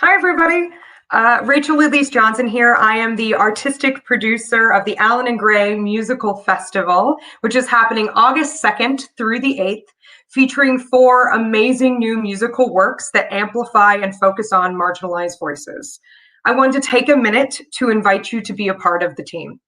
Hi, everybody. Rachel Willies-Johnson here. I am the artistic producer of the Allen and Gray Musical Festival, which is happening August 2nd through the 8th, featuring 4 amazing new musical works that amplify and focus on marginalized voices. I wanted to take a minute to invite you to be a part of the team.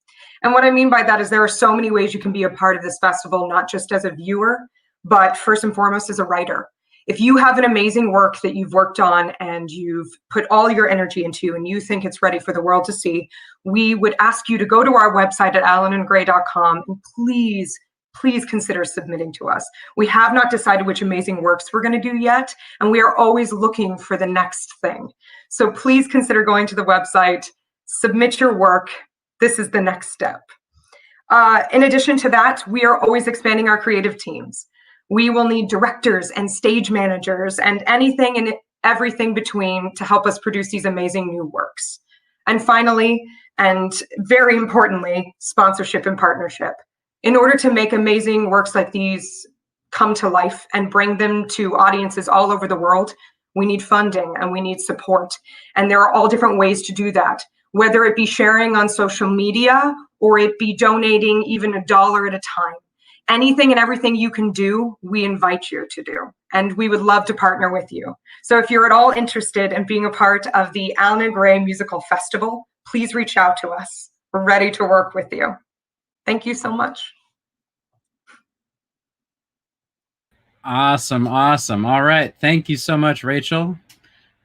And what I mean by that is there are so many ways you can be a part of this festival, not just as a viewer, but first and foremost as a writer. If you have an amazing work that you've worked on and you've put all your energy into and you think it's ready for the world to see, we would ask you to go to our website at allenandgray.com and please consider submitting to us. We have not decided which amazing works we're going to do yet, and we are always looking for the next thing. So please consider going to the website, submit your work. This is the next step. In addition to that, we are always expanding our creative teams. We will need directors and stage managers and anything and everything between to help us produce these amazing new works. And finally, and very importantly, sponsorship and partnership. In order to make amazing works like these come to life and bring them to audiences all over the world, we need funding and we need support. And there are all different ways to do that, whether it be sharing on social media or it be donating even $1 at a time. Anything and everything you can do, we invite you to do, and we would love to partner with you. So if you're at all interested in being a part of the Allen and Gray Musical Festival, please reach out to us. We're ready to work with you. Thank you so much. Awesome. All right. Thank you so much, Rachel,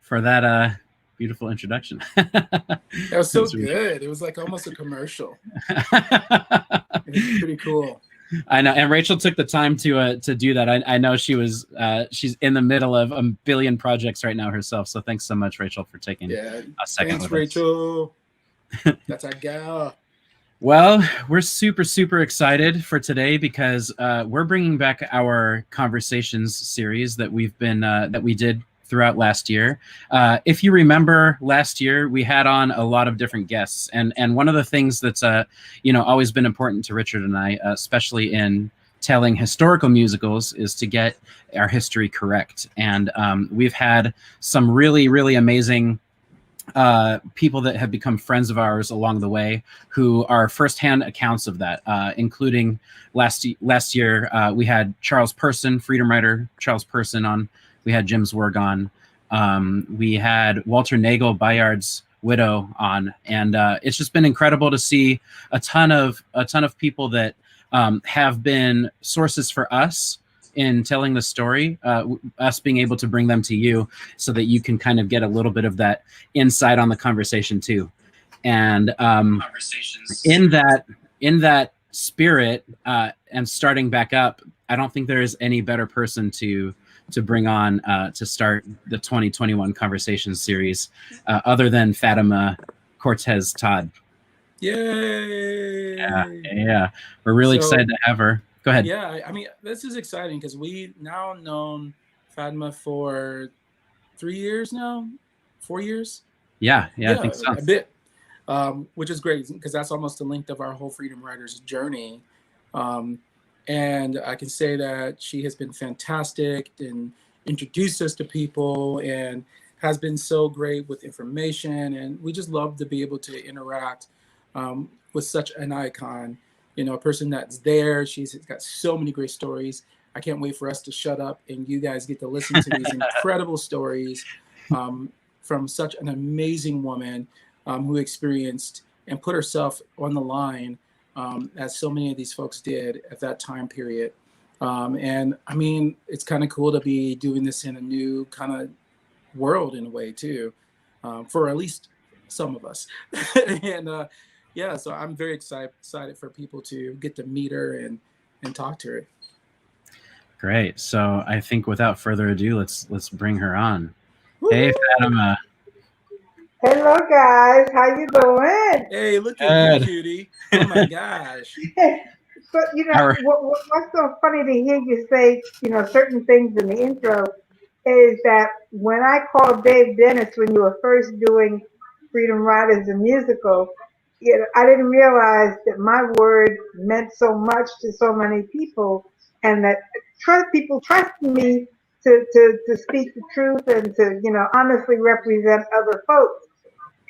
for that beautiful introduction. That was so good. It was like almost a commercial. It was pretty cool. I know, and Rachel took the time to do that. I know she's in the middle of a billion projects right now herself. So thanks so much, Rachel, for taking a second. Thanks, Rachel. That's our gal. Well, we're super excited for today because we're bringing back our conversations series that we did throughout last year. If you remember last year, we had on a lot of different guests, and one of the things that's always been important to Richard and I, especially in telling historical musicals, is to get our history correct. And we've had some really amazing people that have become friends of ours along the way who are firsthand accounts of that, including last year we had Charles Person, freedom writer Charles Person, on. We had Jim Zwerg on. We had Walter Nagel, Bayard's widow, on, and it's just been incredible to see a ton of people that have been sources for us in telling the story, us being able to bring them to you so that you can kind of get a little bit of that insight on the conversation too. And in that spirit, and starting back up, I don't think there is any better person to bring on to start the 2021 Conversations series other than Fatima Cortez-Todd. Yay! Yeah. We're really excited to have her. Go ahead. Yeah, I mean, this is exciting because we now known Fatima for 3 years now, 4 years. Yeah, I think so. A bit, which is great because that's almost the length of our whole Freedom Writers journey. And I can say that she has been fantastic and introduced us to people and has been so great with information. And we just love to be able to interact with such an icon, a person that's there. She's got so many great stories. I can't wait for us to shut up and you guys get to listen to these incredible stories from such an amazing woman who experienced and put herself on the line as so many of these folks did at that time period. And I mean, it's kind of cool to be doing this in a new kind of world in a way too, for at least some of us. And so I'm very excited for people to get to meet her and talk to her. Great. So I think without further ado, let's bring her on. Woo! Hey, Fatima. Hello, guys. How you doing? Hey, look at you, cutie. Oh, my gosh. So, what's so funny to hear you say, certain things in the intro is that when I called Dave Dennis when you were first doing Freedom Riders the musical, I didn't realize that my word meant so much to so many people and that people trusted me to speak the truth and to, honestly represent other folks.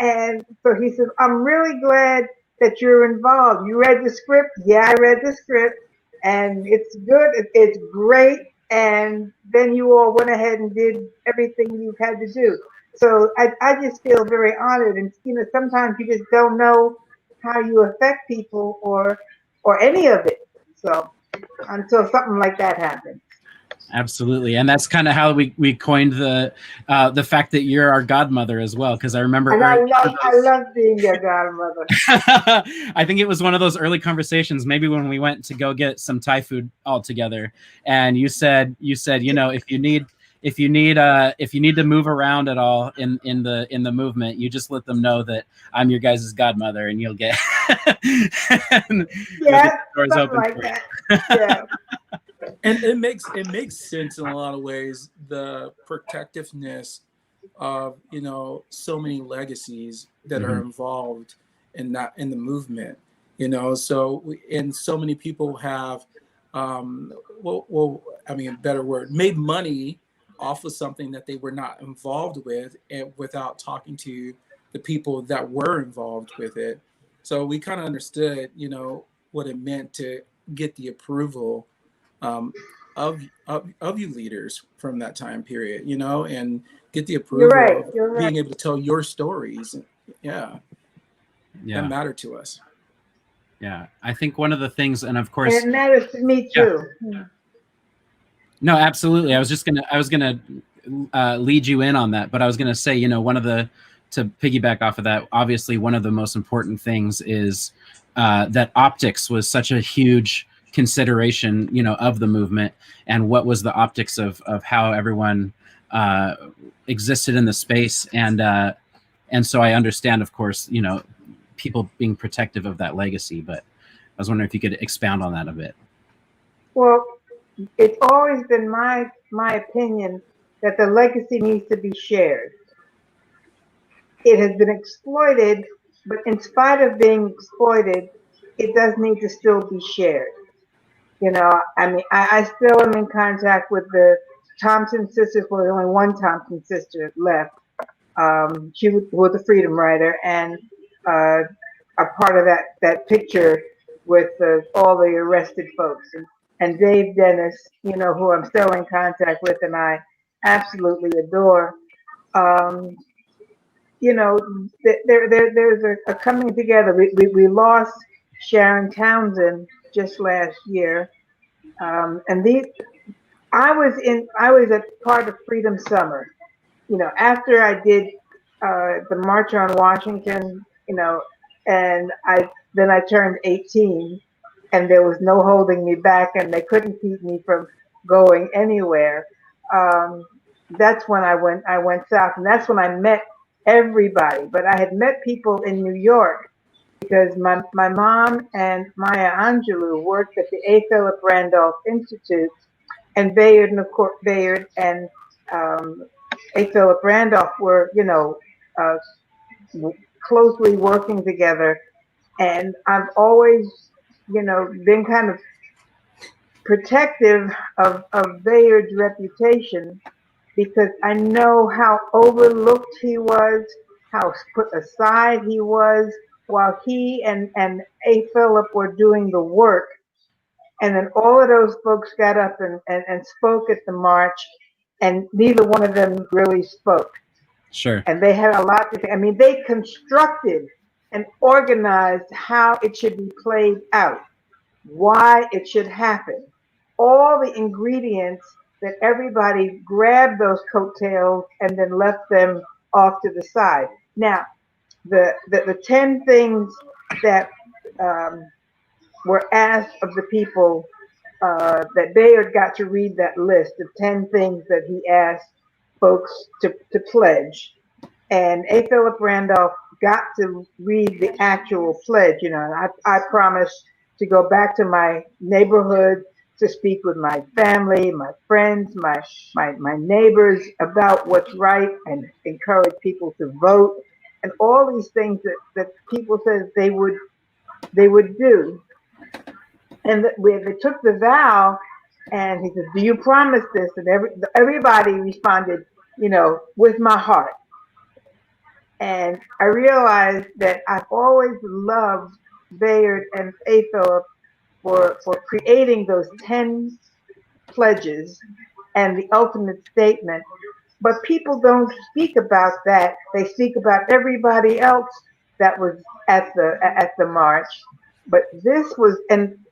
And so he says, I'm really glad that you're involved. You read the script? Yeah, I read the script. And it's good. It's great. And then you all went ahead and did everything you've had to do. So I just feel very honored. And, sometimes you just don't know how you affect people or any of it. So until something like that happens. Absolutely, and that's kind of how we coined the fact that you're our godmother as well. Because I remember, and I love being your godmother. I think it was one of those early conversations, maybe when we went to go get some Thai food all together, and you said, if you need to move around at all in the movement, you just let them know that I'm your guys' godmother, and you'll get doors open like for that. Yeah. And it makes sense in a lot of ways, the protectiveness of so many legacies that are involved in the movement, so so many people have a better word, made money off of something that they were not involved with, and without talking to the people that were involved with it. So we kind of understood what it meant to get the approval of you leaders from that time period, and get the approval of being able to tell your stories. Yeah, that mattered to us. Yeah, I think one of the things, and of course, and it matters to me too. Yeah. No, absolutely. I was gonna lead you in on that, but I was gonna say, to piggyback off of that, obviously one of the most important things is that optics was such a huge consideration, of the movement, and what was the optics of how everyone existed in the space, and so I understand, of course, people being protective of that legacy, but I was wondering if you could expound on that a bit. Well, it's always been my opinion that the legacy needs to be shared. It has been exploited, but in spite of being exploited, it does need to still be shared. I still am in contact with the Thompson sisters. Well, there's only one Thompson sister left. She was a freedom rider, and a part of that picture with all the arrested folks. And Dave Dennis, who I'm still in contact with and I absolutely adore. There's a coming together. We lost Sharon Townsend just last year, and I was a part of Freedom Summer. After I did the March on Washington, and I turned 18, and there was no holding me back, and they couldn't keep me from going anywhere. That's when I went south, and that's when I met everybody. But I had met people in New York because my mom and Maya Angelou worked at the A. Philip Randolph Institute, and Bayard and A. Philip Randolph were, closely working together. And I've always, been kind of protective of Bayard's reputation because I know how overlooked he was, how put aside he was while he and A. Philip were doing the work. And then all of those folks got up and spoke at the march, and neither one of them really spoke. Sure. And they had a lot to say. They constructed and organized how it should be played out, why it should happen, all the ingredients that everybody grabbed those coattails and then left them off to the side. Now, the 10 things that were asked of the people, that Bayard got to read that list of 10 things that he asked folks to pledge. And A. Philip Randolph got to read the actual pledge. I promised to go back to my neighborhood to speak with my family, my friends, my neighbors about what's right, and encourage people to vote, and all these things that people said they would do. And they took the vow And he says, "Do you promise this?" And everybody responded, with my heart. And I realized that I've always loved Bayard and A. Philip for creating those 10 pledges and the ultimate statement. But people don't speak about that. They speak about everybody else that was at the march. But this was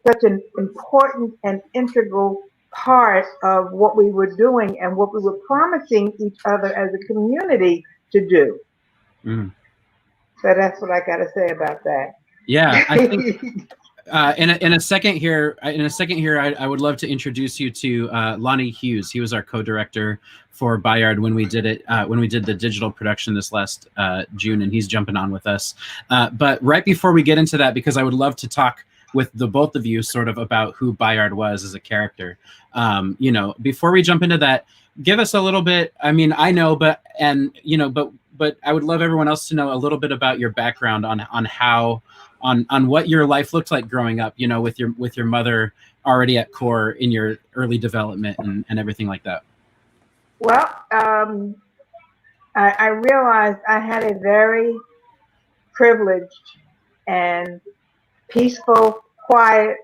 such an important and integral part of what we were doing and what we were promising each other as a community to do. Mm. So that's what I got to say about that. Yeah, I think in a second here, I would love to introduce you to Lonnie Hughes. He was our co-director for Bayard when we did it, when we did the digital production this last June, and he's jumping on with us. But right before we get into that, because I would love to talk with the both of you sort of about who Bayard was as a character. Before we jump into that, give us a little bit. I mean, I know, but I would love everyone else to know a little bit about your background on how. On what your life looked like growing up, with your mother already at core in your early development and everything like that. Well, I realized I had a very privileged and peaceful, quiet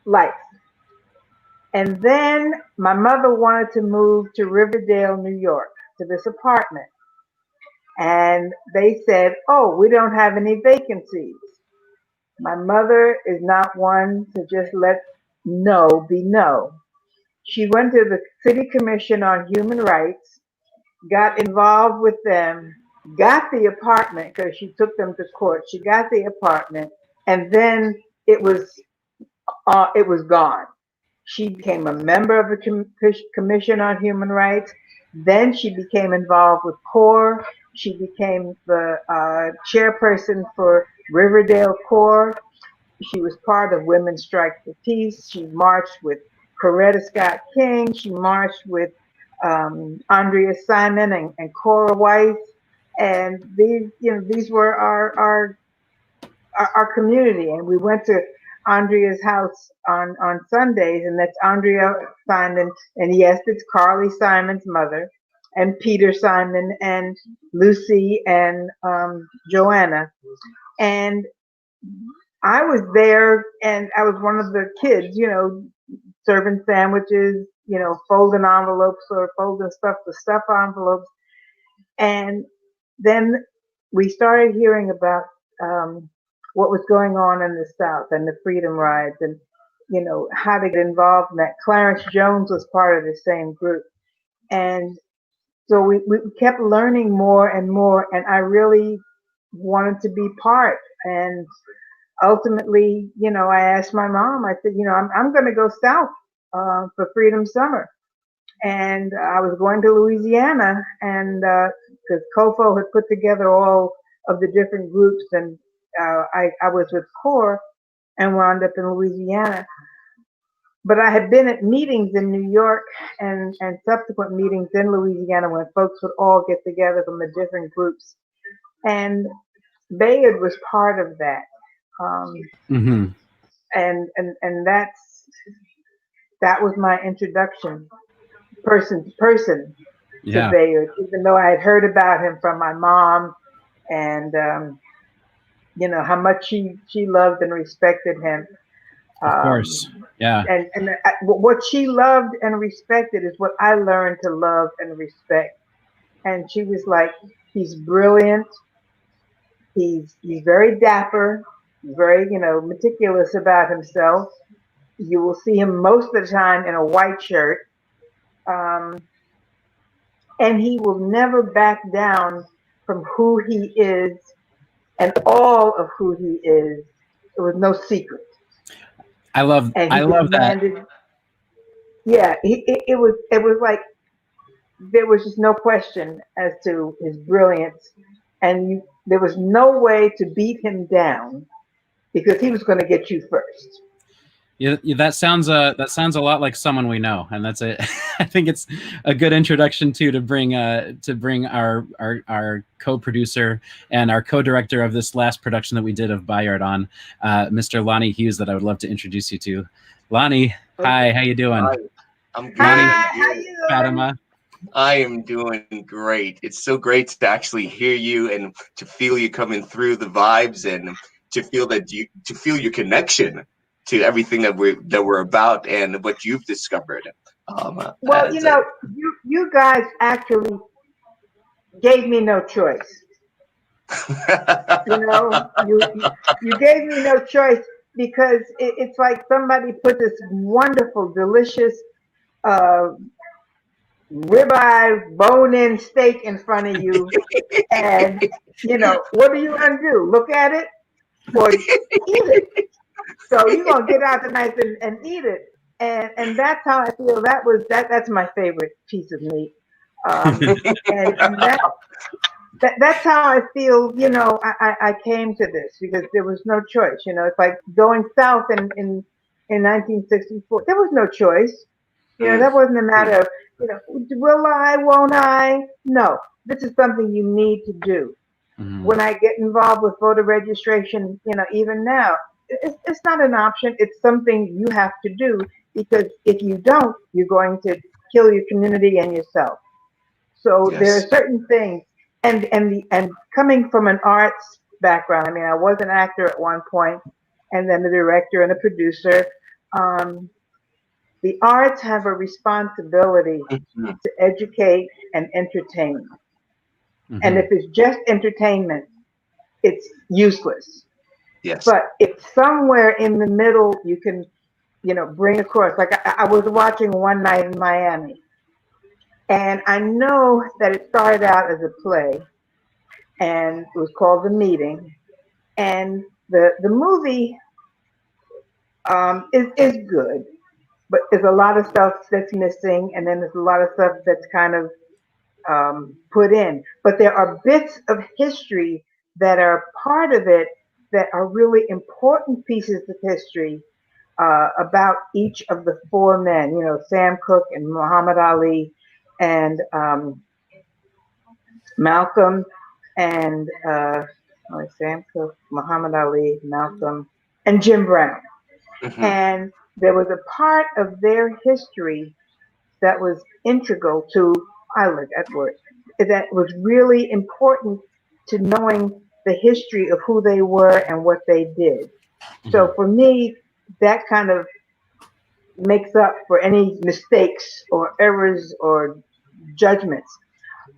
life. And then my mother wanted to move to Riverdale, New York, to this apartment. And they said, "Oh, we don't have any vacancies." My mother is not one to just let no be no. She went to the City Commission on Human Rights, got involved with them, got the apartment because she took them to court. She got the apartment, and then it was gone. She became a member of the Commission on Human Rights. Then she became involved with CORE. She became the chairperson for Riverdale CORE. She was part of Women's Strike for Peace. She marched with Coretta Scott King. She marched with Andrea Simon and Cora Weiss. And these were our community. And we went to Andrea's house on Sundays, and that's Andrea Simon. And yes, it's Carly Simon's mother, and Peter Simon, and Lucy, and Joanna. And I was there, and I was one of the kids, serving sandwiches, folding envelopes or folding stuff to stuff envelopes. And then we started hearing about what was going on in the South and the freedom rides, and how to get involved in that. Clarence Jones was part of the same group, and so we kept learning more and more, and I really wanted to be part. And ultimately, I asked my mom, I said, I'm going to go south for Freedom Summer. And I was going to Louisiana, and because COFO had put together all of the different groups, and I was with CORE and wound up in Louisiana. But I had been at meetings in New York and subsequent meetings in Louisiana when folks would all get together from the different groups. And Bayard was part of that. And that was my introduction, person to person, to Bayard, even though I had heard about him from my mom, and how much she loved and respected him. Of course, yeah. And what she loved and respected is what I learned to love and respect. And she was like, he's brilliant. He's very dapper. Very, meticulous about himself. You will see him most of the time in a white shirt. And he will never back down from who he is and all of who he is. There was no secret. I love that. Yeah, it was like there was just no question as to his brilliance, and there was no way to beat him down, because he was going to get you first. Yeah, that sounds a lot like someone we know, and that's it. I think it's a good introduction to bring our co-producer and our co-director of this last production that we did of Bayard on, Mr. Lonnie Hughes, that I would love to introduce you to. Lonnie, hi, how you doing? I'm good. Lonnie, How you doing? Fatima. I am doing great. It's so great to actually hear you and to feel you coming through the vibes and to feel your connection to everything that we're about and what you've discovered. Well, As you guys actually gave me no choice. You know, you gave me no choice because it's like somebody put this wonderful, delicious uh, ribeye bone-in steak in front of you, and what are you gonna do? Look at it or eat it? So you're gonna get out the knife and eat it, and that's how I feel. That's my favorite piece of meat, and that's how I feel. I came to this because there was no choice. It's like going south in 1964. There was no choice. That wasn't a matter of will I, won't I? No, this is something you need to do. When I get involved with voter registration, even now, it's not an option. It's something you have to do because if you don't, you're going to kill your community and yourself. So there are yes. certain things, and coming from an arts background. I mean, I was an actor at one point, and then a director and a producer. Um, the arts have a responsibility Mhm. to educate and entertain. And Mhm. if it's just entertainment, it's useless. Yes. But if somewhere in the middle you can, bring across, like I was watching one night in Miami, and I know that it started out as a play, and it was called The Meeting, and the movie is good, but there's a lot of stuff that's missing, and then there's a lot of stuff that's kind of put in. But there are bits of history that are part of it that are really important pieces of history about each of the four men, Sam Cooke and Muhammad Ali and Malcolm and Sam Cooke, Muhammad Ali, Malcolm, and Jim Brown. Hmm. And there was a part of their history that was integral to, I like that word, that was really important to knowing the history of who they were and what they did. So for me, that kind of makes up for any mistakes or errors or judgments.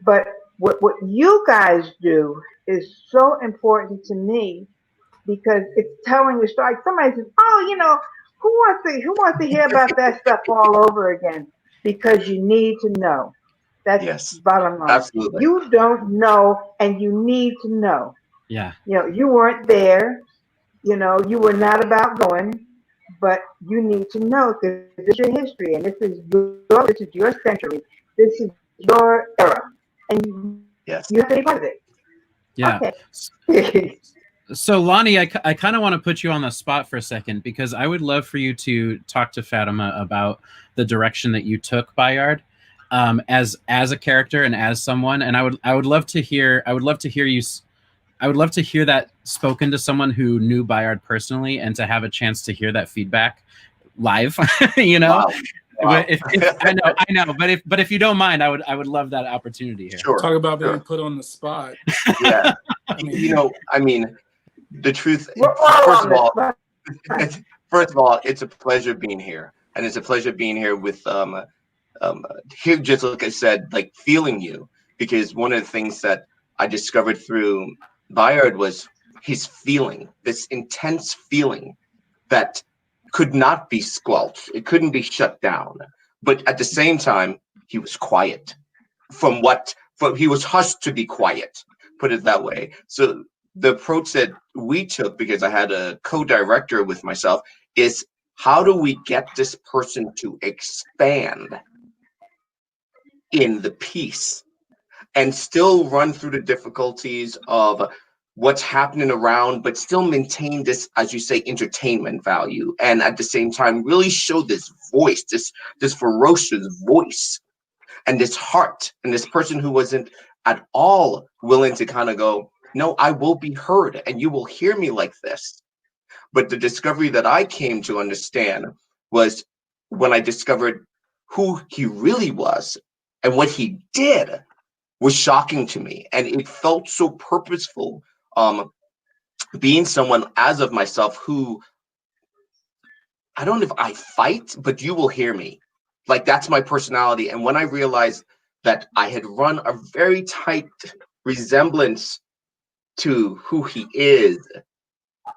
But what you guys do is so important to me because it's telling the story. Somebody says, "Oh, who wants to hear about that stuff all over again?" Because you need to know. That's Yes. bottom line. Absolutely. You don't know, and you need to know. Yeah. You weren't there. You were not about going, but you need to know because this is your history, and this is your century. This is your era, and Yes. you have to be part of it. Yeah. Okay. So Lonnie, I kind of want to put you on the spot for a second because I would love for you to talk to Fatima about the direction that you took Bayard as a character and as someone. And I would love to hear that spoken to someone who knew Bayard personally and to have a chance to hear that feedback live. Wow. Wow. If I know, but if you don't mind, I would love that opportunity here. Sure. Talk about being Sure. put on the spot. Yeah. I mean, The truth. We're all First on of all, this. it's a pleasure being here, and it's a pleasure being here with here. Just like I said, like feeling you, because one of the things that I discovered through Bayard was his feeling, this intense feeling that could not be squelched. It couldn't be shut down, but at the same time, he was quiet. He was hushed to be quiet. Put it that way. So the approach that we took, because I had a co-director with myself, is how do we get this person to expand in the piece and still run through the difficulties of what's happening around, but still maintain this, as you say, entertainment value, and at the same time really show this voice, this ferocious voice and this heart, and this person who wasn't at all willing to kind of go, no, I will be heard and you will hear me like this. But the discovery that I came to understand was when I discovered who he really was and what he did was shocking to me. And it felt so purposeful, being someone as of myself who, I don't know if I fight, but you will hear me. Like, that's my personality. And when I realized that I had run a very tight resemblance to who he is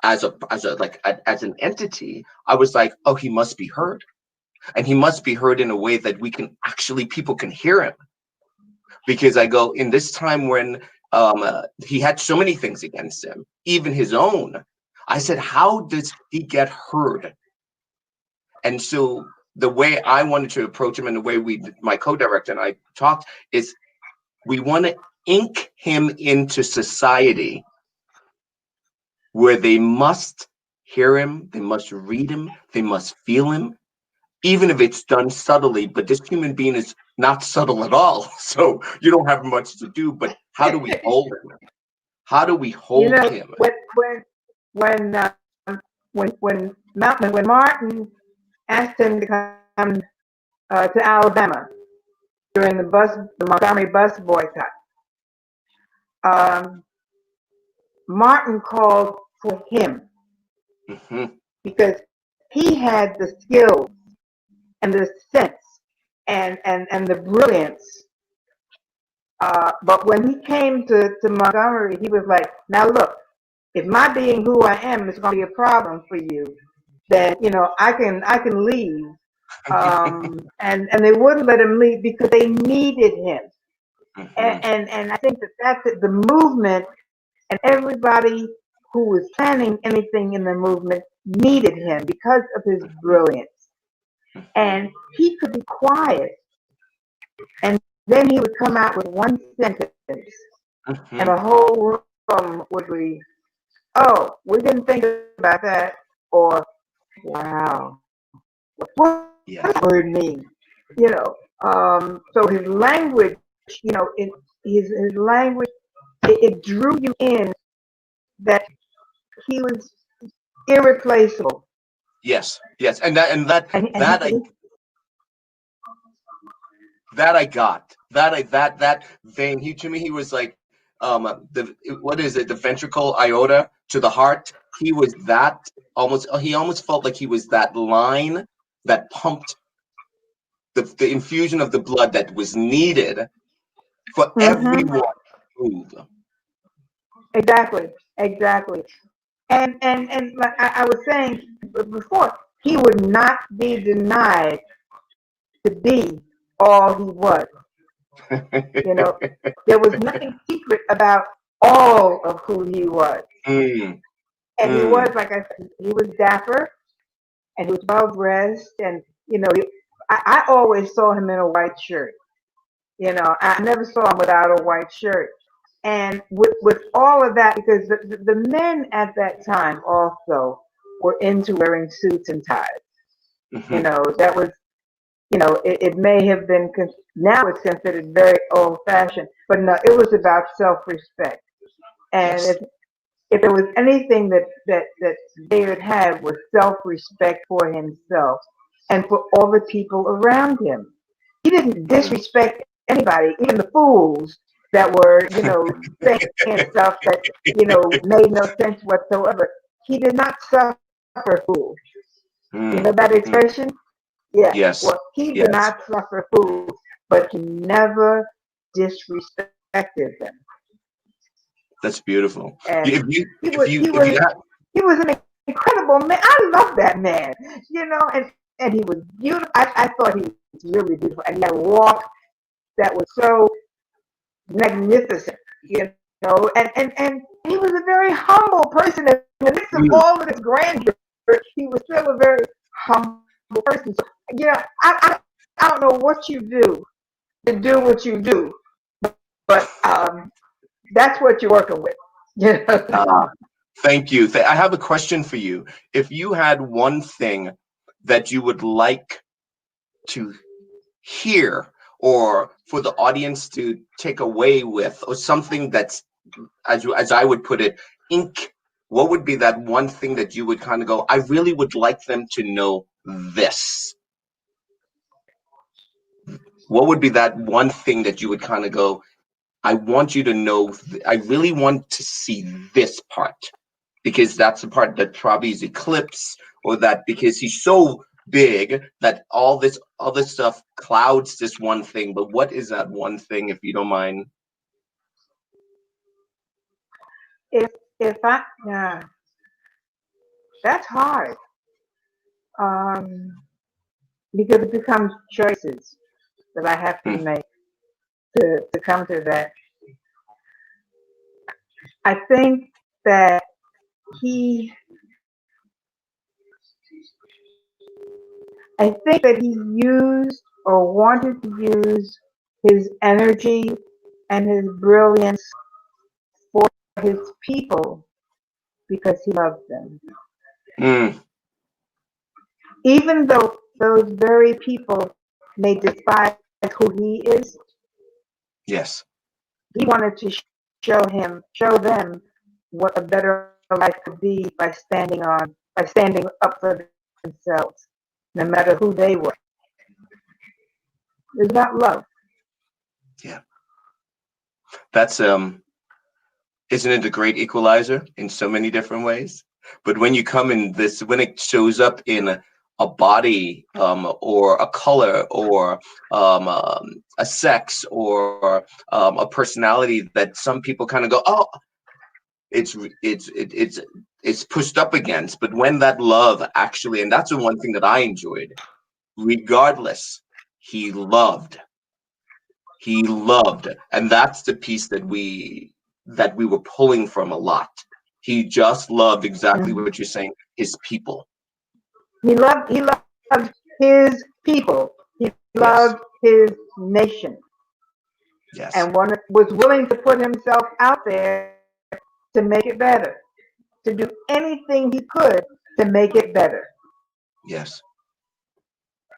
as an entity, I was like, oh, he must be heard. And he must be heard in a way that people can hear him. Because I go, in this time when he had so many things against him, even his own, I said, how does he get heard? And so the way I wanted to approach him, and the way my co-director and I talked, is we want to ink him into society where they must hear him, they must read him, they must feel him, even if it's done subtly. But this human being is not subtle at all, so you don't have much to do. But how do we hold him? How do we hold him? When Martin asked him to come to Alabama during the Montgomery bus boycott, Martin called for him because he had the skills and the sense and the brilliance. But when he came to Montgomery, he was like, now look, if my being who I am is going to be a problem for you, then, I can leave. And they wouldn't let him leave because they needed him. And I think that's it. The movement and everybody who was planning anything in the movement needed him because of his brilliance. And he could be quiet, and then he would come out with one sentence, and the whole room would be, oh, we didn't think about that, or wow, what does that word mean? So his language, his language, it drew you in that he was irreplaceable. Yes, and that vein. He was like, what is it? The ventricle aorta to the heart. He was that almost. He almost felt like he was that line that pumped the infusion of the blood that was needed for everyone to move. Exactly. And like I was saying before, he would not be denied to be all he was. There was nothing secret about all of who he was. And he was, like I said, he was dapper, and he was well dressed, and I always saw him in a white shirt. I never saw him without a white shirt. And with all of that, because the men at that time also were into wearing suits and ties. That was, it may have been, now it's considered very old fashioned, but no, it was about self-respect. And if there was anything that Bayard had, was self-respect for himself and for all the people around him. He didn't disrespect anybody, even the fools that were, saying stuff that, made no sense whatsoever. He did not suffer fools. You know that expression? Yeah. Yes. Well, he did not suffer fools, but he never disrespected them. That's beautiful. He was an incredible man. I love that man. And he was beautiful. I thought he was really beautiful, and he had a walk that was so magnificent, and he was a very humble person. In the midst of all of his grandeur, he was still a very humble person. So, I don't know what you do to do what you do, but that's what you're working with. Thank you. I have a question for you. If you had one thing that you would like to hear, or for the audience to take away with, or something that's, as I would put it, what would be that one thing that you would kind of go, I really would like them to know this? what would be that one thing that you would kind of go, I want you to know, I really want to see this part, because that's the part that probably is eclipsed, or that because he's so big that all this other stuff clouds this one thing. But what is that one thing, if you don't mind? If I, that's hard, because it becomes choices that I have to make to come to that. I think that he used or wanted to use his energy and his brilliance for his people because he loved them. Even though those very people may despise who he is, yes, he wanted to show them what a better life could be by standing up for themselves, no matter who they were. It's about love. Yeah, that's isn't it the great equalizer in so many different ways? But when you come in this, when it shows up in a body, or a color, or a sex, or a personality, that some people kind of go, oh, it's pushed up against. But when that love actually, and that's the one thing that I enjoyed, regardless, he loved, and that's the piece that we were pulling from a lot. He just loved exactly what you're saying, his people. He loved his people. He loved his nation. Yes. And was willing to put himself out there to make it better, to do anything he could to make it better. Yes.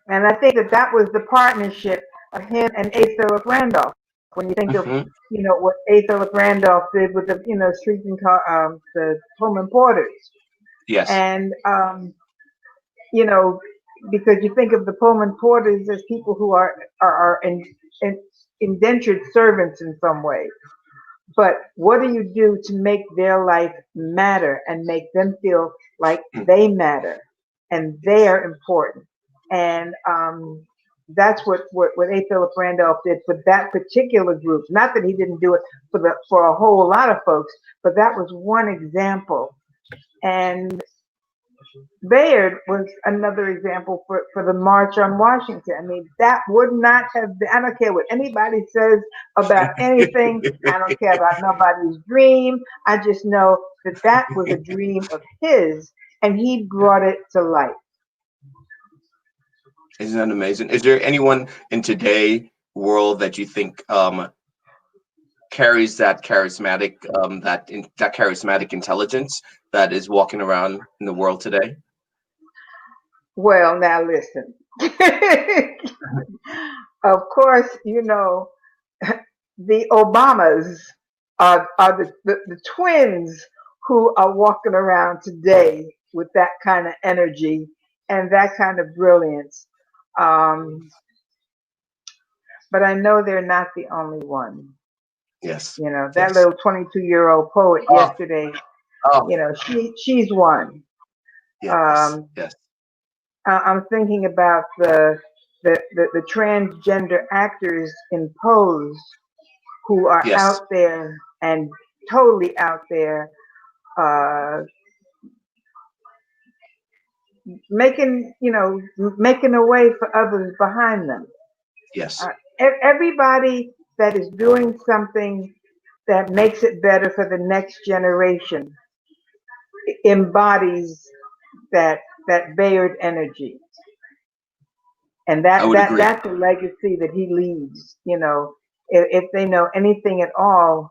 And I think that was the partnership of him and A. Philip Randolph. When you think of what A. Philip Randolph did with the the Pullman Porters. Yes. And because you think of the Pullman Porters as people who are indentured servants in some way. But what do you do to make their life matter and make them feel like they matter and they are important? And that's what A. Philip Randolph did for that particular group. Not that he didn't do it for a whole lot of folks, but that was one example. And Bayard was another example for the March on Washington. I mean, that would not have been, I don't care what anybody says about anything. I don't care about nobody's dream. I just know that was a dream of his, and he brought it to life. Isn't that amazing? Is there anyone in today's world that you think carries that charismatic charismatic intelligence that is walking around in the world today? Well, now listen. Of course, the Obamas are the twins who are walking around today with that kind of energy and that kind of brilliance. But I know they're not the only one. Yes. That little 22-year-old poet yesterday, she's one. Yes. Yes. I'm thinking about the transgender actors in Pose who are out there and totally out there, making a way for others behind them. Yes. Everybody that is doing something that makes it better for the next generation embodies that Bayard energy. And that's a legacy that he leaves. If they know anything at all,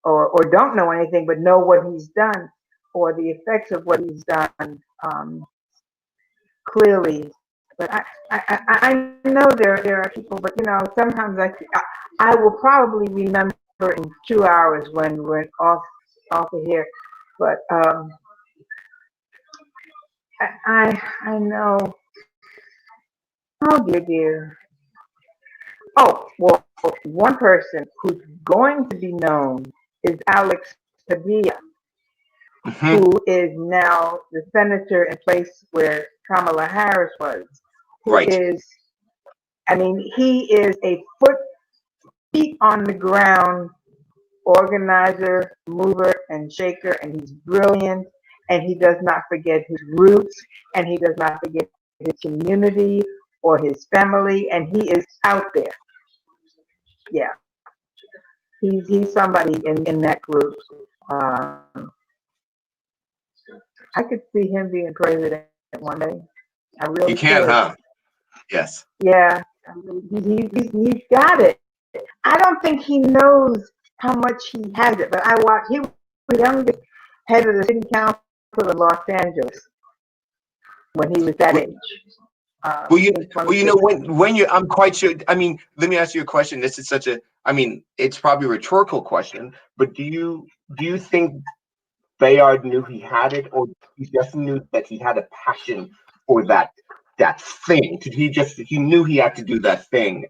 or don't know anything but know what he's done or the effects of what he's done, clearly. But I know there are people, but sometimes I will probably remember in 2 hours when we're off of here. But I know. Oh dear. Oh, well, one person who's going to be known is Alex Padilla, Hmm. who is now the senator in place where Kamala Harris was, who Right. is, I mean, he is a feet on the ground organizer, mover, and shaker, and he's brilliant, and he does not forget his roots, and he does not forget his community or his family, and he is out there. Yeah, he's somebody in that group. Um, I could see him being president one day. I You really can, could. huh? Yes. Yeah, he's got it. I don't think he knows how much he has it, but I watched. He was the youngest head of the city council in Los Angeles when he was that Well, age. well, you, He's well, you know, when you, I'm quite sure. I mean, let me ask you a question. This is such a, I mean, it's probably a rhetorical question, but do you think Bayard knew he had it, or he just knew that he had a passion for that thing? He knew he had to do that thing,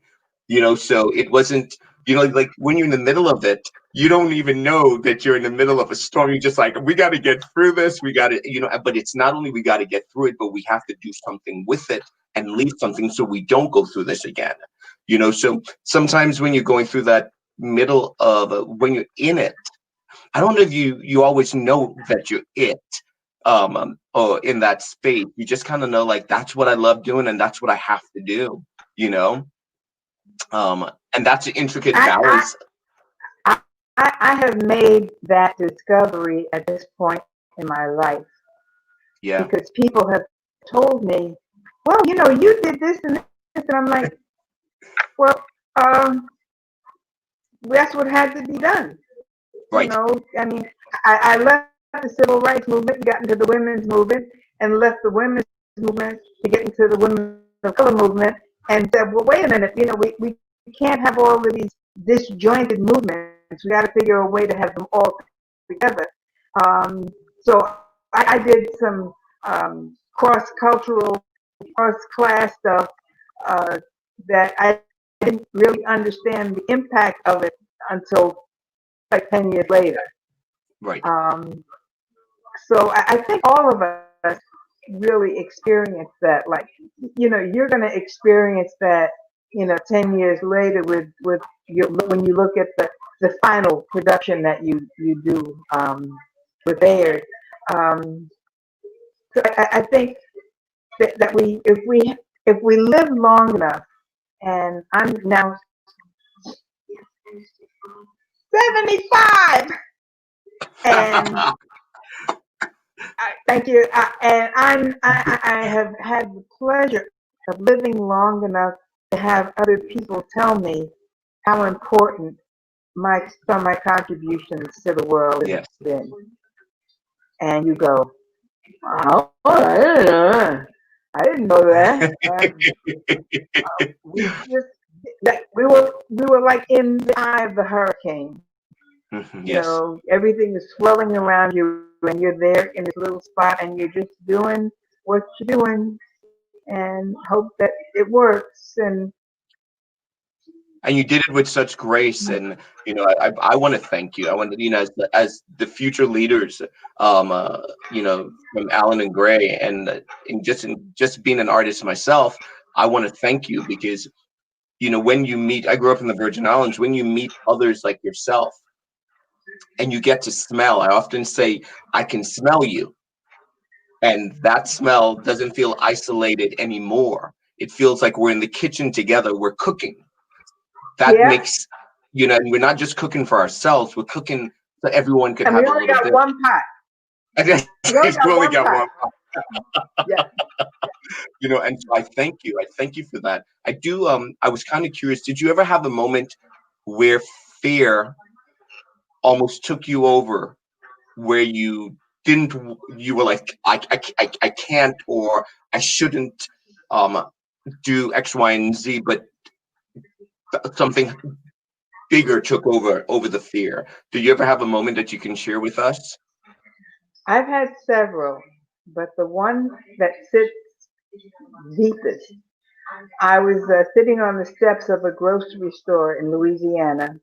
so it wasn't, like when you're in the middle of it, you don't even know that you're in the middle of a storm. You're just like, we got to get through this. We got to, but it's not only we got to get through it, but we have to do something with it and leave something so we don't go through this again. So sometimes when you're going through that middle of when you're in it, I don't know if you always know that you're it, or in that space. You just kind of know, like, that's what I love doing and that's what I have to do, you know? And that's an intricate I, balance. I, I have made that discovery at this point in my life Yeah. because people have told me, well, you did this and this, and I'm like, well, that's what had to be done. Right. I mean, I left the civil rights movement, got into the women's movement, and left the women's movement to get into the women of color movement, and said, well, wait a minute, we can't have all of these disjointed movements. We got to figure a way to have them all together. So I did some cross-cultural, cross-class stuff that I didn't really understand the impact of it until like 10 years later. Right. So I think all of us really experience that. Like, you're going to experience that, 10 years later with when you look at the final production that you do with Bayard. So I think that if we live long enough, and I'm now 75, and thank you. And I have had the pleasure of living long enough to have other people tell me how important some of my contributions to the world Yes. have been. And you go, oh, I didn't know that. We were like in the eye of the hurricane. Yes. Everything is swirling around you, and you're there in this little spot, and you're just doing what you're doing, and hope that it works. And And you did it with such grace, and I want to thank you. I want to, as the future leaders, from Allen and Gray, and just being an artist myself, I want to thank you because when you meet, I grew up in the Virgin Islands. When you meet others like yourself, and you get to smell, I often say, I can smell you, and that smell doesn't feel isolated anymore. It feels like we're in the kitchen together. We're cooking. That yeah, makes, and we're not just cooking for ourselves, we're cooking so everyone could and we have a only little got bit. one pot. We only We got only one got pot. one. Yeah. And so I thank you. I thank you for that. I do. I was kind of curious. Did you ever have a moment where fear almost took you over, where you didn't, you were like, I can't, or I shouldn't do X, Y, and Z, but something bigger took over the fear? Do you ever have a moment that you can share with us? I've had several, but the one that sits deepest I was sitting on the steps of a grocery store in Louisiana,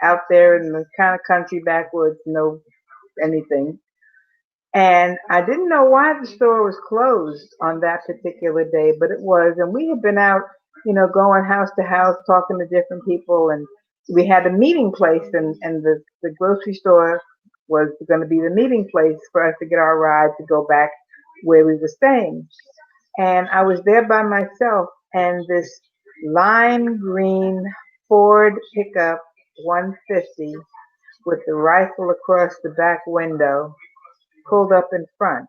out there in the kind of country backwoods, no anything. And I didn't know why the store was closed on that particular day, but it was. And we had been out, going house to house, talking to different people. And we had a meeting place, and the grocery store was going to be the meeting place for us to get our ride to go back where we were staying. And I was there by myself, and this lime green Ford pickup 150 with the rifle across the back window pulled up in front.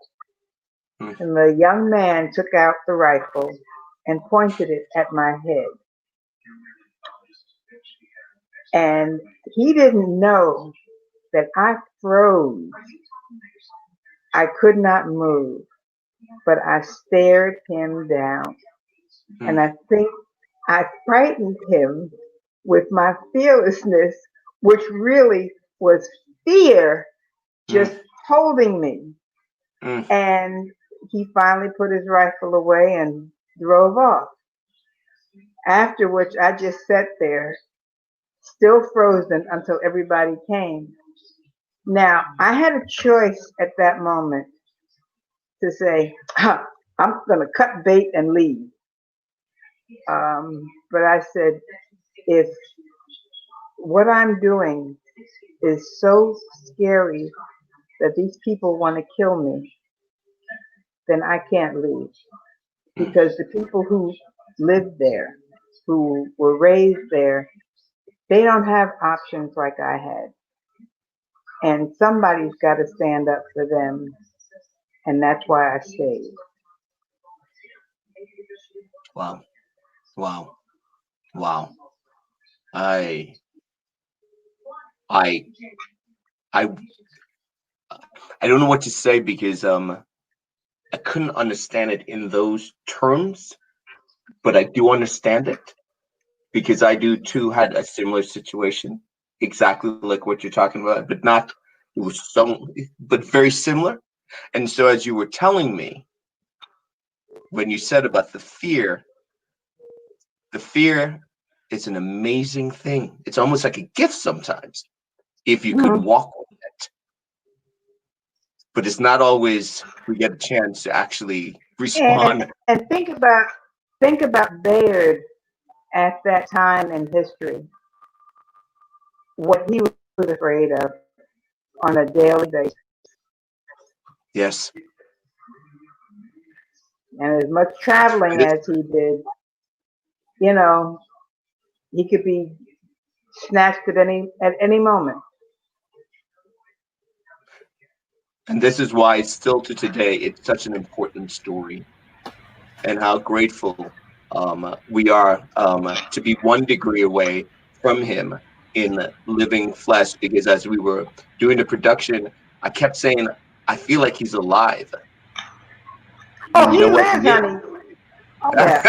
And the young man took out the rifle and pointed it at my head. And he didn't know that I froze. I could not move, but I stared him down. And I think I frightened him with my fearlessness, which really was fear just holding me. And he finally put his rifle away and drove off. After which I just sat there, still frozen until everybody came. Now, I had a choice at that moment to say, I'm going to cut bait and leave. But I said, if what I'm doing is so scary that these people want to kill me, then I can't leave. Because the people who lived there, who were raised there, they don't have options like I had. And somebody's got to stand up for them. And that's why I stayed. Wow. Wow. Wow. I don't know what to say because I couldn't understand it in those terms, but I do understand it because I do too had a similar situation, exactly like what you're talking about, but not it was but very similar. And so as you were telling me, when you said about the fear is an amazing thing. It's almost like a gift sometimes if you could walk with it. But it's not always we get a chance to actually respond. And think about Bayard at that time in history, what he was afraid of on a daily basis. Yes. And as much traveling as he did, he could be snatched at any moment. And this is why still to today, it's such an important story and how grateful we are to be 1 degree away from him in living flesh, because as we were doing the production, I kept saying, I feel like he's alive. Oh, he lives, honey. Oh, yeah.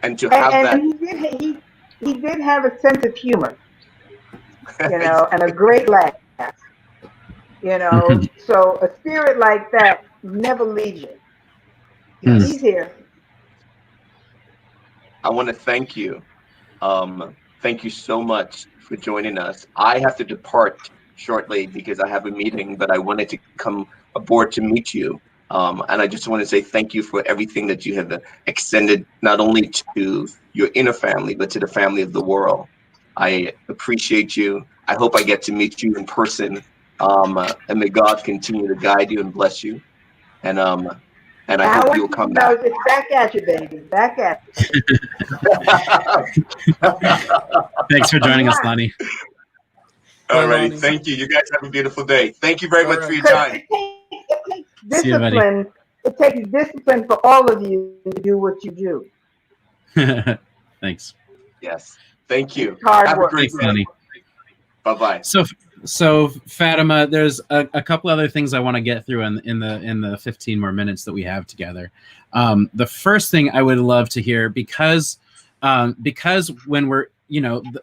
And to have that. And he did have a sense of humor, and a great laugh, So a spirit like that never leaves you. Yes. He's here. I want to thank you. Thank you so much for joining us. I have to depart shortly because I have a meeting, but I wanted to come aboard to meet you. And I just want to say thank you for everything that you have extended, not only to your inner family, but to the family of the world. I appreciate you. I hope I get to meet you in person. And may God continue to guide you and bless you. And I hope you'll come back. It's back at you, baby. Back at you. Thanks for joining us, Lonnie. All righty. Thank you. You guys have a beautiful day. Thank you very much for your time. It takes discipline. It takes discipline for all of you to do what you do. Thanks. Yes. Thank you. Hard have work. a great day. Bye-bye. So Fatima, there's a couple other things I want to get through in the 15 more minutes that we have together. The first thing I would love to hear, because when we're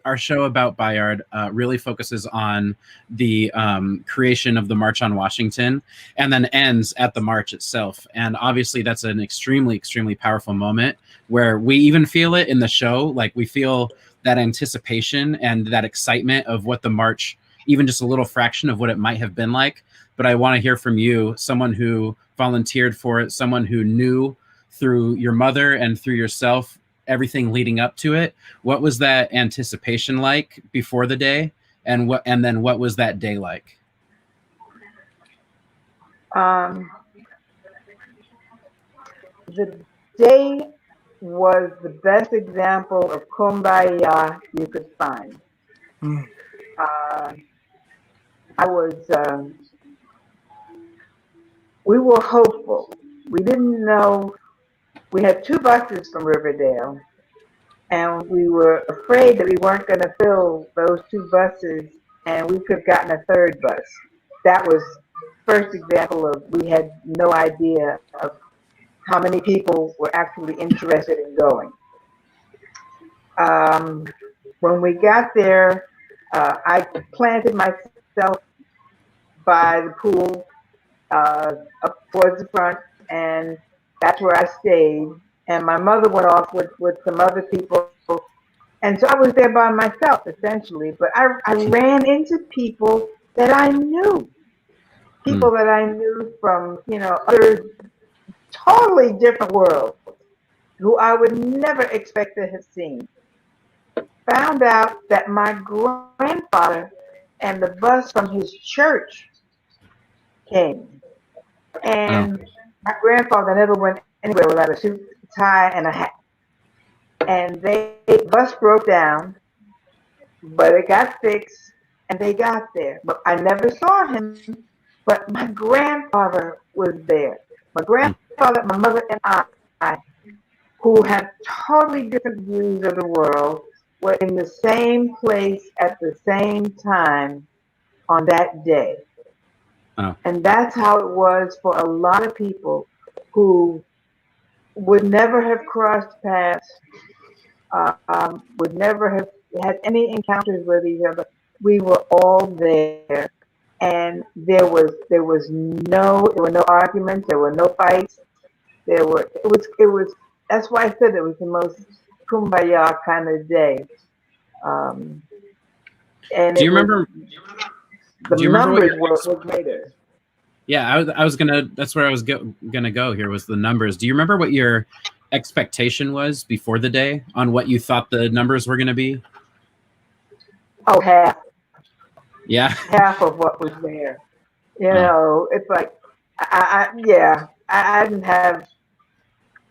our show about Bayard really focuses on the creation of the March on Washington, and then ends at the march itself. And obviously, that's an extremely, extremely powerful moment where we even feel it in the show. Like, we feel that anticipation and that excitement of what the march, even just a little fraction of what it might have been like. But I want to hear from you, someone who volunteered for it, someone who knew through your mother and through yourself everything leading up to it. What was that anticipation like before the day, and then what was that day like? The day was the best example of kumbaya you could find. We were hopeful. We didn't know. We had 2 buses from Riverdale, and we were afraid that we weren't going to fill those 2 buses, and we could have gotten a 3rd bus. That was first example of we had no idea of how many people were actually interested in going. When we got there, I planted myself by the pool up towards the front, and that's where I stayed. And my mother went off with some other people, and so I was there by myself essentially. But I ran into people that I knew, from other totally different worlds, who I would never expect to have seen. Found out that my grandfather and the bus from his church came. And my grandfather never went anywhere without a suit, tie, and a hat. And the bus broke down, but it got fixed, and they got there. But I never saw him, but my grandfather was there. My grandfather, my mother, and I, who have totally different views of the world, were in the same place at the same time on that day. And that's how it was for a lot of people who would never have crossed paths, would never have had any encounters with each other. We were all there, and there were no arguments, there were no fights. It was. That's why I said it was the most kumbaya kind of day. And do you remember? The numbers were greater. Yeah, I was gonna. That's where I was gonna go. Here was the numbers. Do you remember what your expectation was before the day on what you thought the numbers were gonna be? Oh, half. Yeah. Half of what was there. It's like I didn't have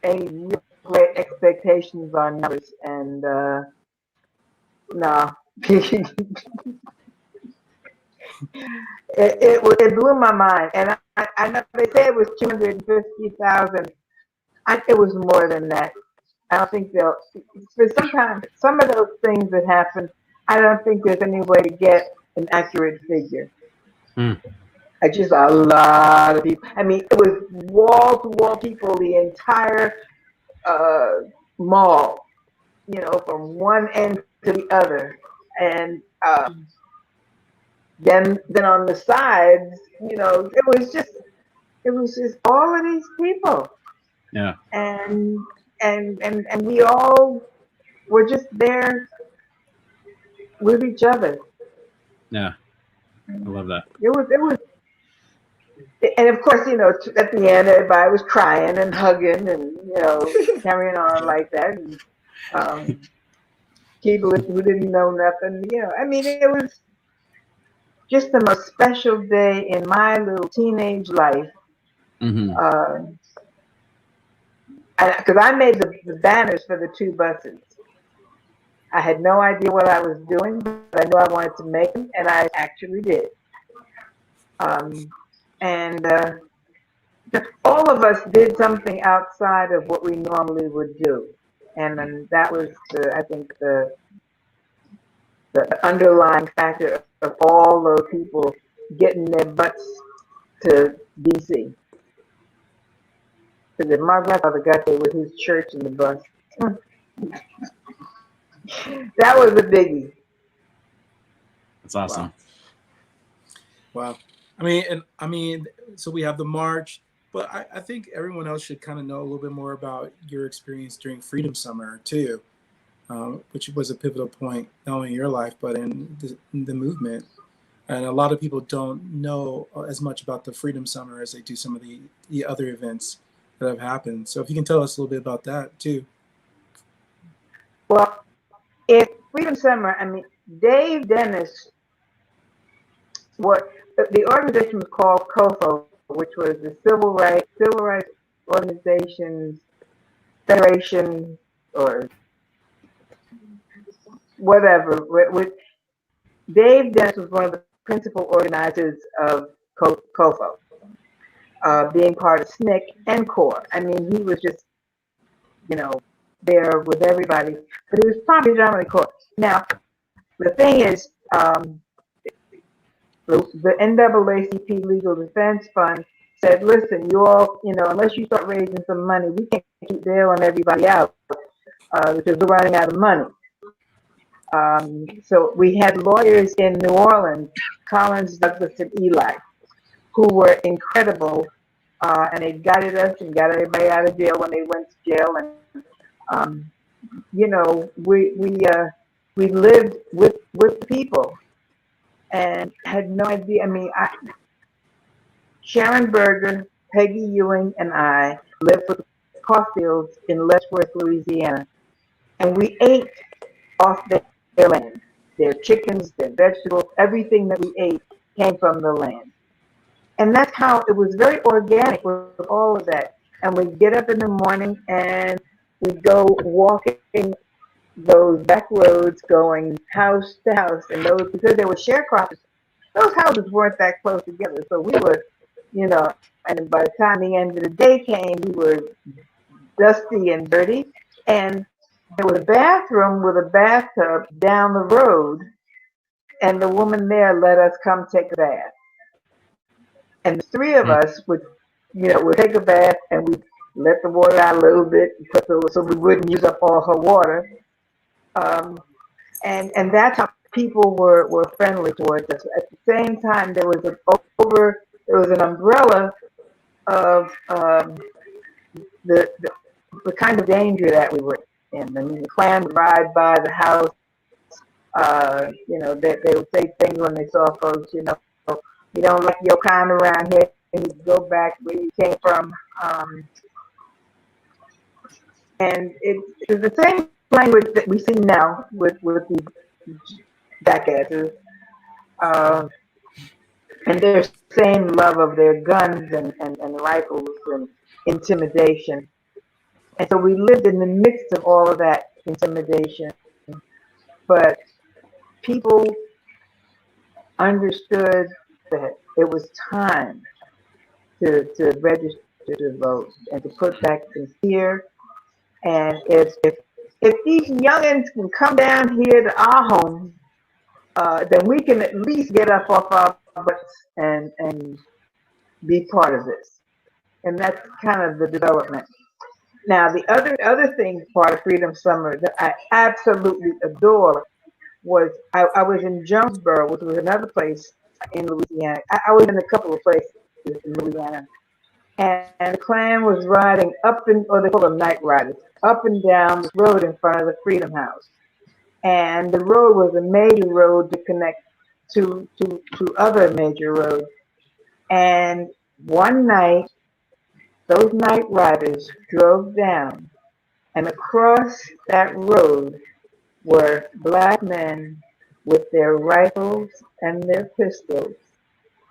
any real great expectations on numbers, and no. It blew my mind, and I know they say it was 250,000. It was more than that. I don't think they'll. For some of those things that happen, I don't think there's any way to get an accurate figure. I just saw a lot of people. I mean, it was wall to wall people, the entire mall, from one end to the other, and then on the sides, it was just all of these people. Yeah. And we all were just there with each other. Yeah. I love that. It was, and of course, at the end, everybody was crying and hugging and, carrying on like that. And, people who didn't know nothing, I mean, it was just the most special day in my little teenage life. Because I made the banners for the 2 buses. I had no idea what I was doing, but I knew I wanted to make them, and I actually did. And all of us did something outside of what we normally would do, and then that was, I think, the underlying factor of all those people getting their butts to D.C. Because if my grandfather got there with his church in the bus, That was a biggie. That's awesome. Wow. So we have the march, but I think everyone else should kind of know a little bit more about your experience during Freedom Summer too, which was a pivotal point not only in your life but in the movement. And a lot of people don't know as much about the Freedom Summer as they do some of the other events that have happened. So if you can tell us a little bit about that too. Well, in Freedom Summer, Dave Dennis, what the organization was called COFO, which was the Civil Rights Organizations Federation or whatever. With Dave Dennis was one of the principal organizers of COFO, being part of SNCC and CORE. He was just, there with everybody, but he was probably predominantly CORE. Now, the thing is, the NAACP Legal Defense Fund said, listen, you all, unless you start raising some money, we can't keep bailing everybody out because we're running out of money. So we had lawyers in New Orleans, Collins, Douglas, and Eli, who were incredible, and they guided us and got everybody out of jail when they went to jail. And we lived with the people and had no idea. Sharon Berger, Peggy Ewing, and I lived with the Caulfields in Letchworth, Louisiana, and we ate off their land. Their chickens, their vegetables, everything that we ate came from the land. And that's how it was, very organic with all of that. And we'd get up in the morning and we'd go walking those back roads, going house to house, and those, because they were sharecroppers, those houses weren't that close together. So we were, and by the time the end of the day came, we were dusty and dirty. And there was a bathroom with a bathtub down the road, and the woman there let us come take a bath. And the three of us would take a bath, and we'd let the water out a little bit so we wouldn't use up all her water. And that's how people were friendly towards us. At the same time, there was an umbrella of the kind of danger that we were in. The Klan would ride by the house. They would say things when they saw folks. You don't like your kind around here, and you go back where you came from. And it's the same language that we see now with the jackasses, and their same love of their guns and rifles and intimidation. And so we lived in the midst of all of that intimidation, but people understood that it was time to register to vote and to put back some fear. And if these youngins can come down here to our home, then we can at least get up off our butts and be part of this. And that's kind of the development. Now, the other thing, part of Freedom Summer that I absolutely adore was I was in Jonesboro, which was another place in Louisiana. I was in a couple of places in Louisiana. And the Klan was riding or they call them night riders, up and down the road in front of the Freedom House. And the road was a major road to connect to other major roads. And one night, those night riders drove down, and across that road were black men with their rifles and their pistols.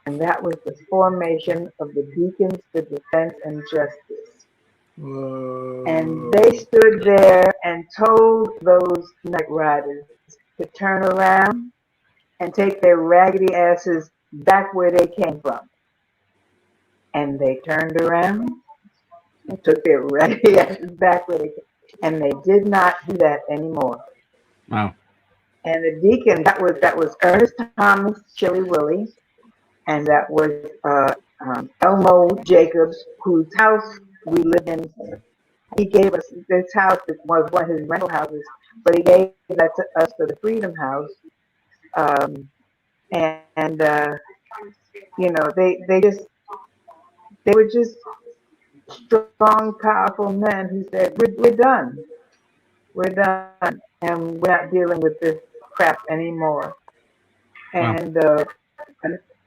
And that was the formation of the Deacons for Defense and Justice. Whoa. And they stood there and told those night riders to turn around and take their raggedy asses back where they came from. And they turned around and took their raggedy asses back where they came. And they did not do that anymore. Wow. And the deacon, that was Ernest Thomas Chili Willie, and that was Elmo Jacobs, whose house we lived in. He gave us this house that was one of his rental houses but he gave that to us for the Freedom House. Um, and you know, they were just strong, powerful men who said, we're done. We're done. And we're not dealing with this crap anymore. Wow. And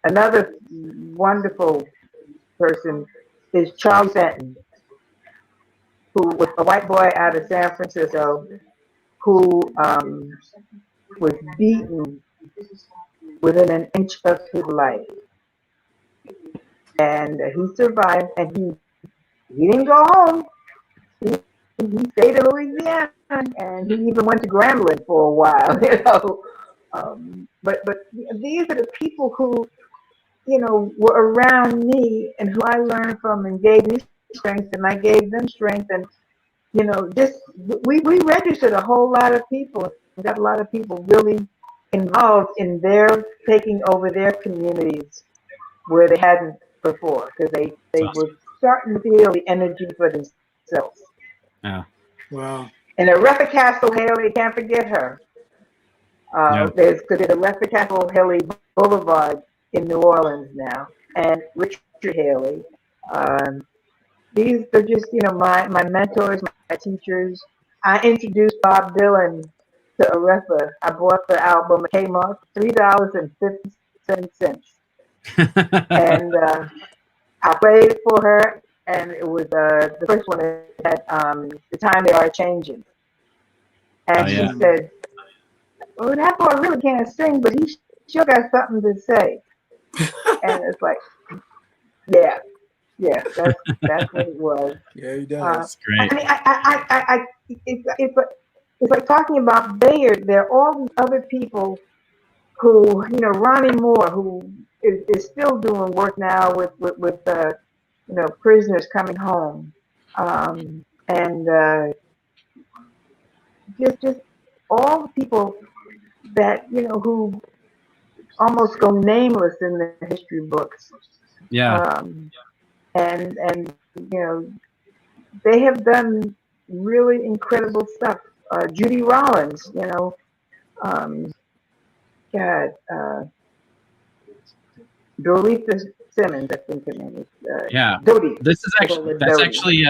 another wonderful person is Charles Fenton, who was a white boy out of San Francisco who was beaten within an inch of his life. And he survived, and he didn't go home. He stayed in Louisiana, and he even went to Grambling for a while, you know. But these are the people who, you know, were around me and who I learned from and gave me strength, and I gave them strength. And, you know, just we registered a whole lot of people. We got a lot of people really involved in their taking over their communities where they hadn't before, because they were starting to feel the energy for themselves. Yeah. Wow. And Aretha Castle Haley, can't forget her. There's Aretha Castle Haley Boulevard in New Orleans now, and Richard Haley. These are just, you know, my mentors, my teachers. I introduced Bob Dylan to Aretha. I bought the album. It came off $3.57, and I played it for her. And it was the first one that had "The Time They Are Changing," and she said, "Well, that boy really can't sing, but he sure got something to say." And it's like, yeah, that's what it was. Yeah, he does. Great. I mean, it's like talking about Bayard. There are all these other people who, you know, Ronnie Moore, who is still doing work now with you know, prisoners coming home, and just all the people that, you know, who almost go nameless in the history books. Yeah. And you know, they have done really incredible stuff. Judy Rollins, you know, God, Dorita Simmons, I think her name is. Yeah. Dodie. That's actually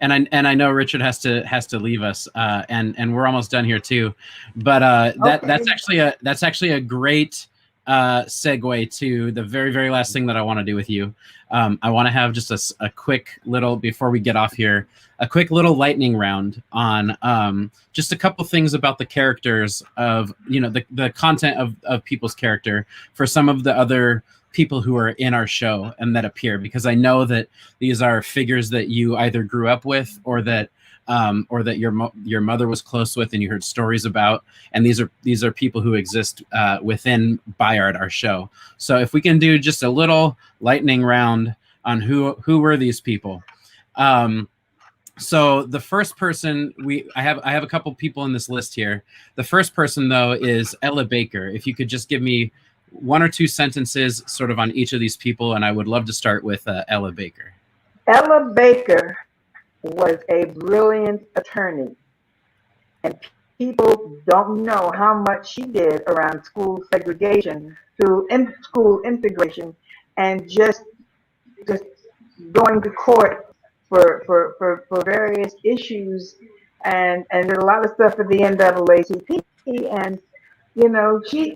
and I know Richard has to leave us, and we're almost done here too, but that's actually a great segue to the very, very last thing that I want to do with you. I want to have just a quick little, before we get off here, a quick little lightning round on just a couple things about the characters of, you know, the content of people's character for some of the other people who are in our show and that appear, because I know that these are figures that you either grew up with or that your mother was close with and you heard stories about, and these are people who exist within Bayard, our show. So if we can do just a little lightning round on who were these people. So the first person I have a couple people in this list here. The first person, though, is Ella Baker. If you could just give me one or two sentences sort of on each of these people, and I would love to start with Ella Baker. Ella Baker was a brilliant attorney, and people don't know how much she did around school segregation, through school integration, and just going to court for various issues, and did a lot of stuff at the NAACP. And, you know, she's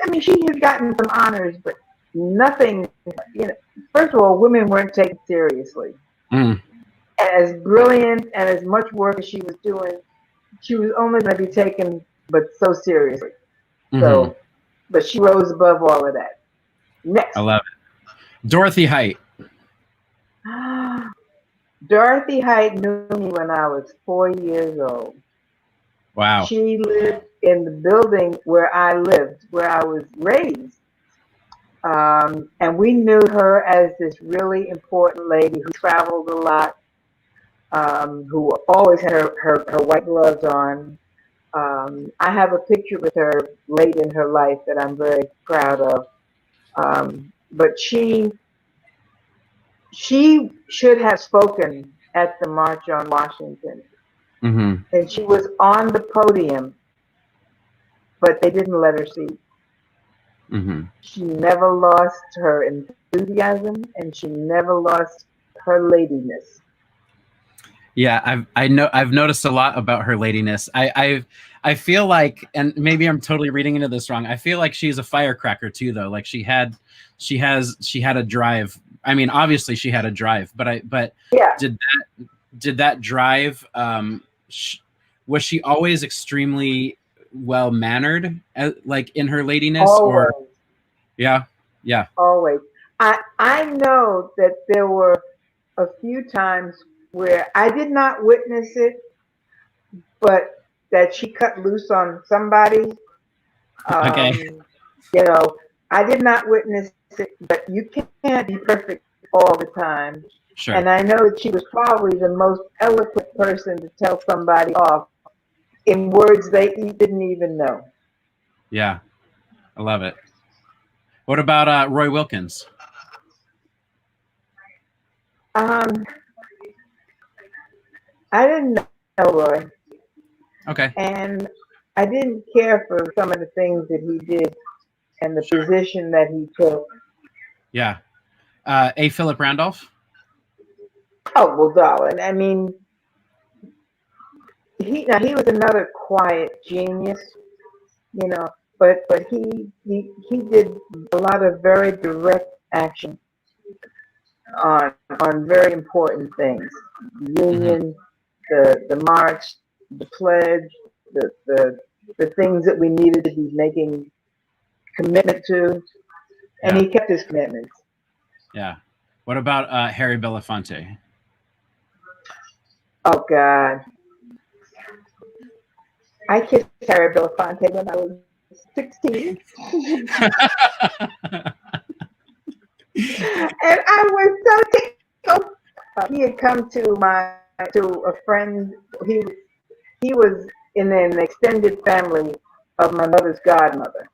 I mean, she has gotten some honors, but nothing, you know, first of all, women weren't taken seriously. As brilliant and as much work as she was doing, she was only going to be taken but so seriously. So, but she rose above all of that. Next. I love it. Dorothy Height. Dorothy Height knew me when I was 4 years old. Wow. She lived in the building where I lived, where I was raised. And we knew her as this really important lady who traveled a lot, who always had her white gloves on. I have a picture with her late in her life that I'm very proud of. But she should have spoken at the March on Washington. Mm-hmm. and she was on the podium, but they didn't let her see. Mm-hmm. She never lost her enthusiasm, and she never lost her ladiness. Yeah, I've noticed a lot about her ladiness. I feel like, and maybe I'm totally reading into this wrong. I feel like she's a firecracker too, though. Like she had a drive. I mean, obviously she had a drive, but Yeah. did that drive? Was she always extremely well mannered, like in her ladiness, Always. or yeah, Always. I know that there were a few times where I did not witness it, but that she cut loose on somebody. Okay. You know, I did not witness it, but you can't be perfect all the time. Sure. And I know that she was probably the most eloquent person to tell somebody off in words they didn't even know. Yeah, I love it. What about Roy Wilkins? I didn't know Roy. Okay. And I didn't care for some of the things that he did and the position that he took. Yeah. A. Philip Randolph? Oh, well, darling, I mean, he was another quiet genius, you know, but he did a lot of very direct action on very important things. The Union, the march, the pledge, the things that we needed to be making commitment to, and he kept his commitments. Yeah. What about Harry Belafonte? Oh God, I kissed Harry Belafonte when I was 16. And I was so tickled. He had come to a friend. He was in an extended family of my mother's godmother,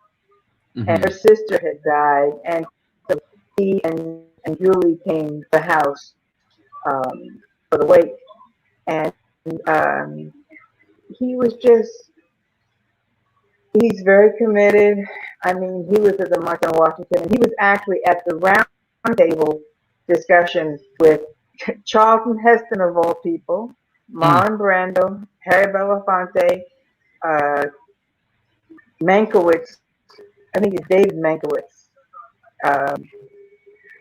and her sister had died, and so he and Julie came to the house for the wake, and he was he's very committed. I mean, he was at the March on Washington, and he was actually at the round table discussions with Charlton Heston, of all people, Marlon Brando, Harry Belafonte, Mankiewicz. I think it's David Mankiewicz.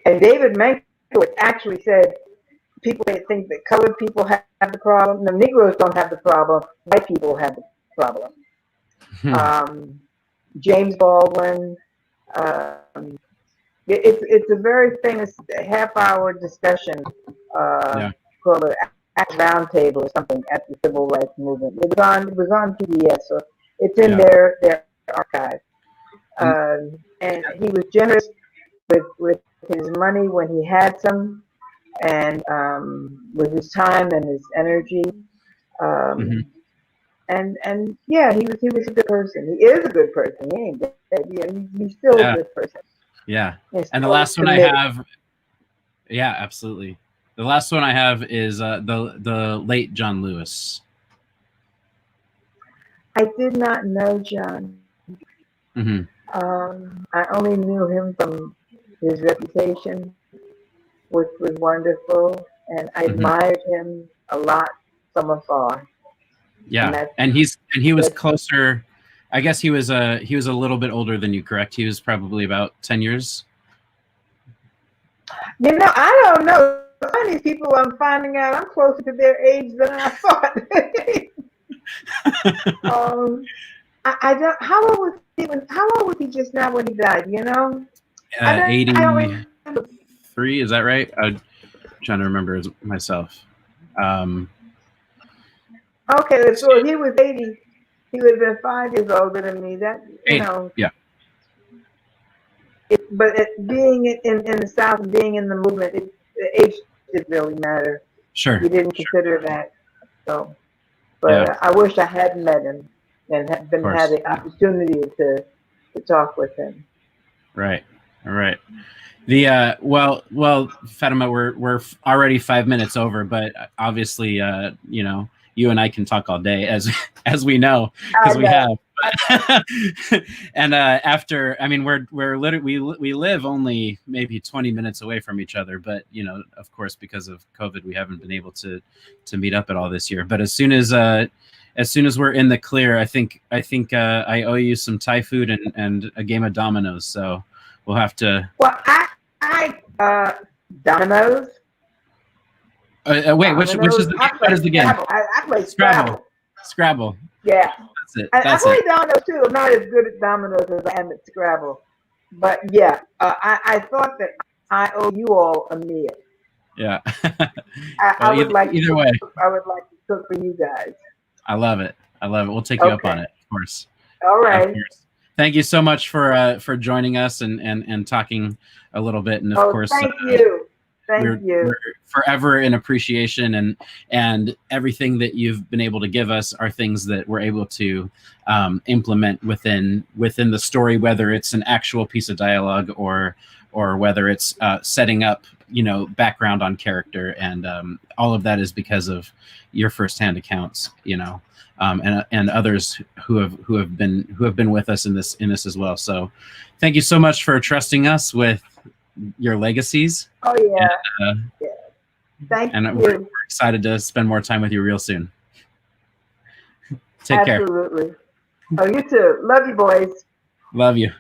And David Mankiewicz actually said, people think that colored people have the problem. The Negroes don't have the problem. White people have the problem. James Baldwin. It's a very famous half-hour discussion called the Round Table or something at the Civil Rights Movement. It was on PBS, so it's in their archive. And he was generous with his money when he had some, and with his time and his energy. And yeah, he was a good person. He is a good person. He ain't dead. He's still a good person. Yeah. And the last one I have, yeah, absolutely. The last one I have is the late John Lewis. I did not know John. I only knew him from his reputation, which was wonderful, and I admired him a lot from afar. Yeah, and he was closer. I guess he was a little bit older than you, correct? He was probably about 10 years. You know, I don't know. Some of these people, I'm finding out I'm closer to their age than I thought. I don't. How old was he just now when he died? You know, 83. Is that right? I'm trying to remember myself. Okay, so he was 80. He would have been 5 years older than me. That, you know. Yeah. But being in the South and being in the movement, the age didn't really matter. Sure. We didn't consider that. So, but I wish I had met him and had the opportunity to talk with him. Right. All right. The well, Fatima, we're already 5 minutes over, but obviously, you know, you and I can talk all day, as we know, because we have. And after, I mean, we're literally we live only maybe 20 minutes away from each other, but you know, of course, because of COVID, we haven't been able to meet up at all this year. But as soon as we're in the clear, I think I owe you some Thai food and a game of dominoes. So we'll have to. Well, I dominoes. Wait, dominoes. which is the game? What is the game? I play Scrabble. Scrabble. Yeah. That's it. I play dominoes too. I'm not as good at dominoes as I am at Scrabble. But yeah, I thought that I owe you all a meal. Yeah. I would like either way. I would like to cook for you guys. I love it. We'll take you up on it, of course. All right. Thank you so much for joining us and talking a little bit. And of course, thank you. We're forever in appreciation, and everything that you've been able to give us are things that we're able to implement within the story, whether it's an actual piece of dialogue or whether it's setting up, you know, background on character, and all of that is because of your firsthand accounts, you know, and others who have been with us in this as well. So, thank you so much for trusting us with your legacies. Oh yeah. Yeah. Thank you. And we're excited to spend more time with you real soon. Take care. Absolutely. Oh, you too. Love you, boys. Love you.